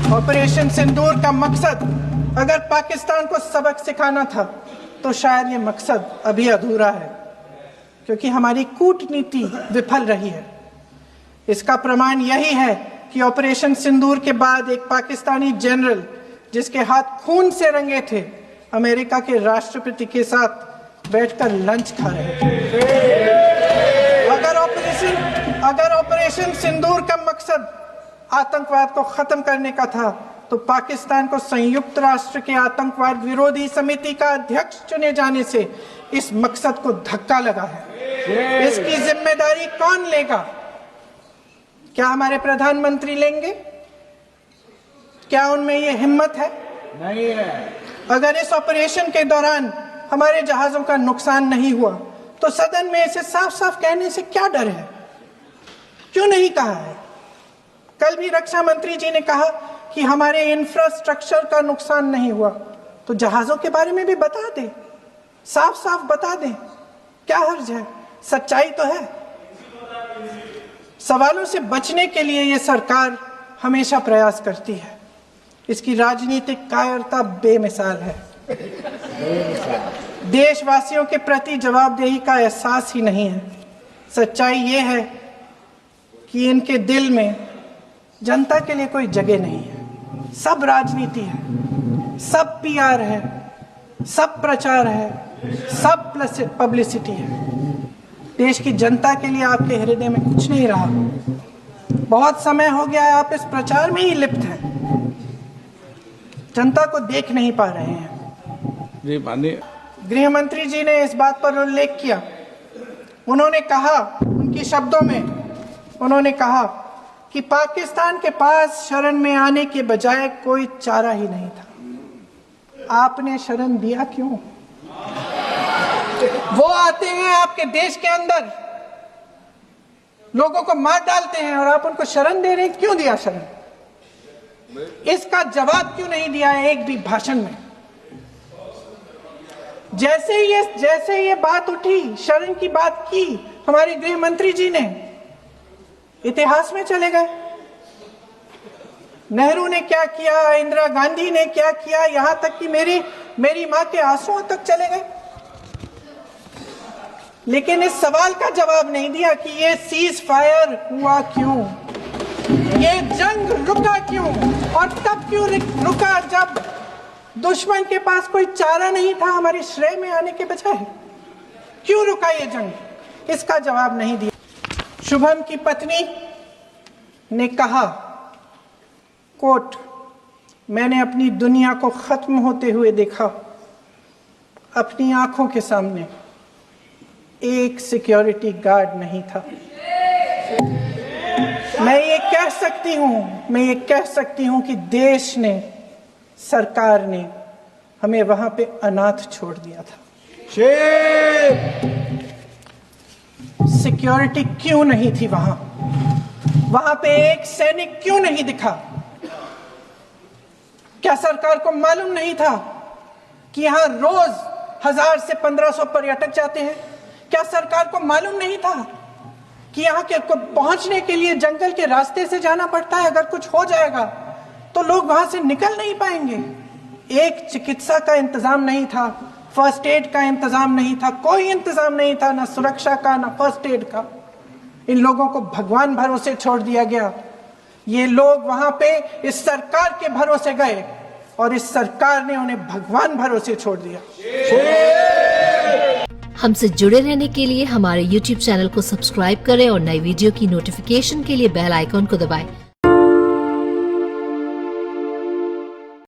Operation सिंदूर का मकसद अगर पाकिस्तान को सबक सिखाना था तो शायद ये मकसद अभी अधूरा है, क्योंकि हमारी कूटनीति विफल रही है। इसका प्रमाण यही है कि ऑपरेशन सिंदूर के बाद एक पाकिस्तानी जनरल जिसके हाथ खून से रंगे थे, अमेरिका के राष्ट्रपति के साथ बैठकर लंच खा रहे थे। अगर ऑपरेशन सिंदूर का मकसद आतंकवाद को खत्म करने का था तो पाकिस्तान को संयुक्त राष्ट्र के आतंकवाद विरोधी समिति का अध्यक्ष चुने जाने से इस मकसद को धक्का लगा है। इसकी जिम्मेदारी कौन लेगा? क्या हमारे प्रधानमंत्री लेंगे? क्या उनमें ये हिम्मत है? नहीं है। अगर इस ऑपरेशन के दौरान हमारे जहाजों का नुकसान नहीं हुआ तो सदन में इसे साफ साफ कहने से क्या डर है? क्यों नहीं कहा है? कल भी रक्षा मंत्री जी ने कहा कि हमारे इंफ्रास्ट्रक्चर का नुकसान नहीं हुआ, तो जहाजों के बारे में भी बता दे, साफ साफ बता दें, क्या हर्ज है? सच्चाई तो है। सवालों से बचने के लिए ये सरकार हमेशा प्रयास करती है। इसकी राजनीतिक कायरता बेमिसाल है। देशवासियों के प्रति जवाबदेही का एहसास ही नहीं है। सच्चाई ये है कि इनके दिल में जनता के लिए कोई जगह नहीं है। सब राजनीति है, सब पीआर है, सब प्रचार है, सब पब्लिसिटी है। देश की जनता के लिए आपके हृदय में कुछ नहीं रहा। बहुत समय हो गया है आप इस प्रचार में ही लिप्त हैं, जनता को देख नहीं पा रहे हैं। जी माननीय गृह मंत्री जी ने इस बात पर उल्लेख किया। उन्होंने कहा, उनके शब्दों में उन्होंने कहा कि पाकिस्तान के पास शरण में आने के बजाय कोई चारा ही नहीं था। आपने शरण दिया क्यों? वो आते हैं आपके देश के अंदर, लोगों को मार डालते हैं और आप उनको शरण दे रहे हैं। क्यों दिया शरण? इसका जवाब क्यों नहीं दिया है एक भी भाषण में? जैसे ये बात उठी, शरण की बात की हमारे गृह मंत्री जी ने, इतिहास में चले गए। नेहरू ने क्या किया, इंदिरा गांधी ने क्या किया, यहां तक कि मेरी मां के आंसुओं तक चले गए। लेकिन इस सवाल का जवाब नहीं दिया कि ये सीज फायर हुआ क्यों, ये जंग रुका क्यों, और तब क्यों रुका जब दुश्मन के पास कोई चारा नहीं था हमारे श्रेय में आने के बजाय। क्यों रुका ये जंग? इसका जवाब नहीं दिया। शुभम की पत्नी ने कहा, कोट, मैंने अपनी दुनिया को खत्म होते हुए देखा। अपनी आंखों के सामने एक सिक्योरिटी गार्ड नहीं था। मैं ये कह सकती हूं कि देश ने, सरकार ने हमें वहां पे अनाथ छोड़ दिया था। सिक्योरिटी क्यों नहीं थी वहां पे एक सैनिक क्यों नहीं दिखा? क्या सरकार को मालूम नहीं था कि यहां रोज 1000 से 1500 पर्यटक जाते हैं? क्या सरकार को मालूम नहीं था कि यहाँ के को पहुंचने के लिए जंगल के रास्ते से जाना पड़ता है? अगर कुछ हो जाएगा तो लोग वहां से निकल नहीं पाएंगे। एक चिकित्सा का इंतजाम नहीं था, फर्स्ट एड का इंतजाम नहीं था, कोई इंतजाम नहीं था, ना सुरक्षा का ना फर्स्ट एड का। इन लोगों को भगवान भरोसे छोड़ दिया गया। ये लोग वहां पे इस सरकार के भरोसे गए और इस सरकार ने उन्हें भगवान भरोसे छोड़ दिया। हमसे जुड़े रहने के लिए हमारे YouTube चैनल को सब्सक्राइब करें और नई वीडियो की नोटिफिकेशन के लिए बेल आइकॉन को दबाएं।